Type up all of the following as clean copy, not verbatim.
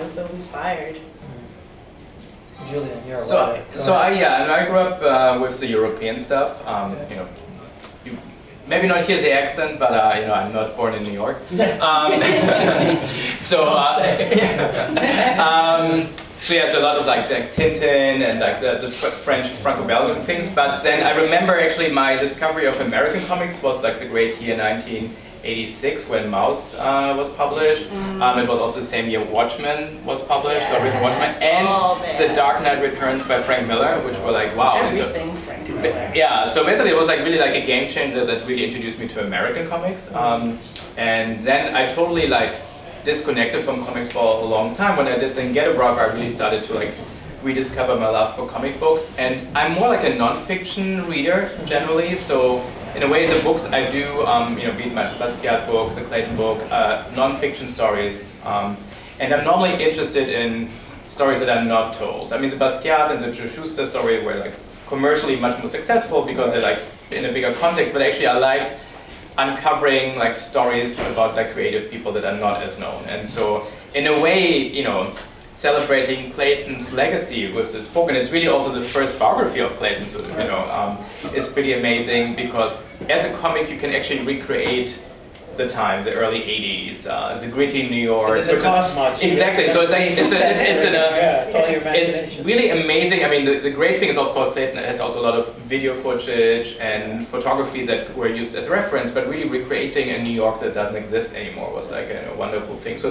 was so inspired. Julian, you're I grew up with the European stuff. You know, maybe not hear the accent, but you know, I'm not born in New York. So yeah, so a lot of like Tintin and like the French Franco-Belgian things. But then I remember actually my discovery of American comics was like the great year 1986 when Mouse was published. It was also the same year Watchmen was published, the original Watchmen, and The Dark Knight Returns by Frank Miller, which were like wow. Everything Frank Miller. Yeah, so basically it was like really like a game changer that really introduced me to American comics. And then I totally like disconnected from comics for a long time. When I did then Get a Brock, I really started to like rediscover my love for comic books. And I'm more like a non-fiction reader generally. So in a way, the books I do, you know, be it my Basquiat book, the Clayton book, non-fiction stories. And I'm normally interested in stories that are not told. I mean, the Basquiat and the Joe Shuster story were like commercially much more successful because they're like in a bigger context. But actually, I like uncovering like stories about like creative people that are not as known. And so in a way, you know, celebrating Clayton's legacy with this book, and it's really also the first biography of Clayton, so you know, is pretty amazing because as a comic you can actually recreate the time, the early 80s, the gritty New York. It doesn't cost much. Exactly. So it's like it's all your imagination. It's really amazing. I mean, the great thing is, of course, Clayton has also a lot of video footage and photography that were used as reference, but really recreating a New York that doesn't exist anymore was like a wonderful thing. So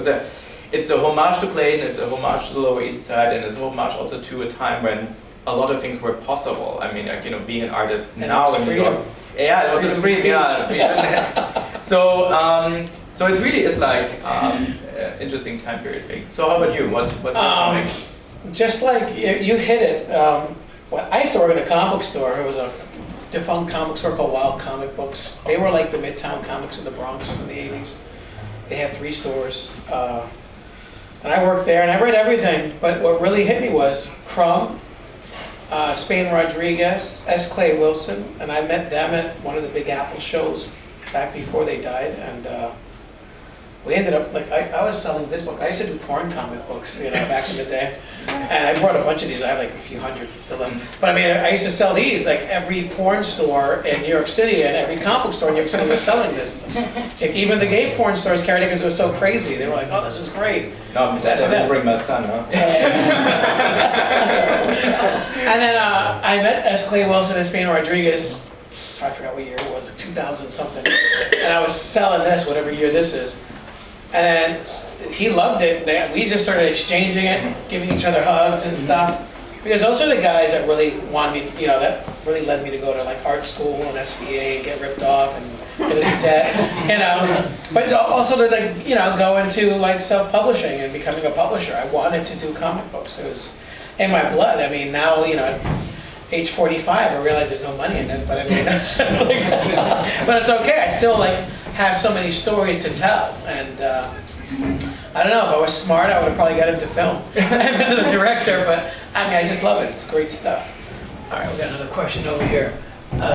it's a homage to Clayton, it's a homage to the Lower East Side, and it's a homage also to a time when a lot of things were possible. I mean, like, you know, being an artist and now in New York. Yeah, it was a freedom. Yeah. So it really is like interesting time period thing. So how about you? What's your comic? Just like you hit it. Well, I used to work in a comic book store. It was a defunct comic store called Wild Comic Books. They were like the Midtown Comics in the Bronx in the 80s. They had 3 stores. And I worked there and I read everything. But what really hit me was Crumb, Spain Rodriguez, S. Clay Wilson, and I met them at one of the Big Apple shows back before they died, and we ended up, like, I was selling this book. I used to do porn comic books, you know, back in the day, and I brought a bunch of these. I have like a few hundred to sell them. But I mean, I used to sell these, like every porn store in New York City and every comic book store in New York City was selling this. Like, even the gay porn stores carried it because it was so crazy. They were like, oh, this is great. No, I didn't bring my son, huh? And then I met S. Clay Wilson and Spain Rodriguez. I forgot what year it was, like 2000 something. And I was selling this, whatever year this is. And he loved it. We just started exchanging it, giving each other hugs and stuff. Because those are the guys that really wanted me, you know, that really led me to go to like art school and SBA and get ripped off and get into debt, you know. But also to like, you know, go into like self-publishing and becoming a publisher. I wanted to do comic books. It was in my blood. I mean, now, you know, at age 45, I realize there's no money in it, but I mean, it's like, but it's okay. I still like have so many stories to tell, and I don't know, if I was smart, I would have probably got into film. I've been a director, but I mean, I just love it. It's great stuff. All right, we got another question over here.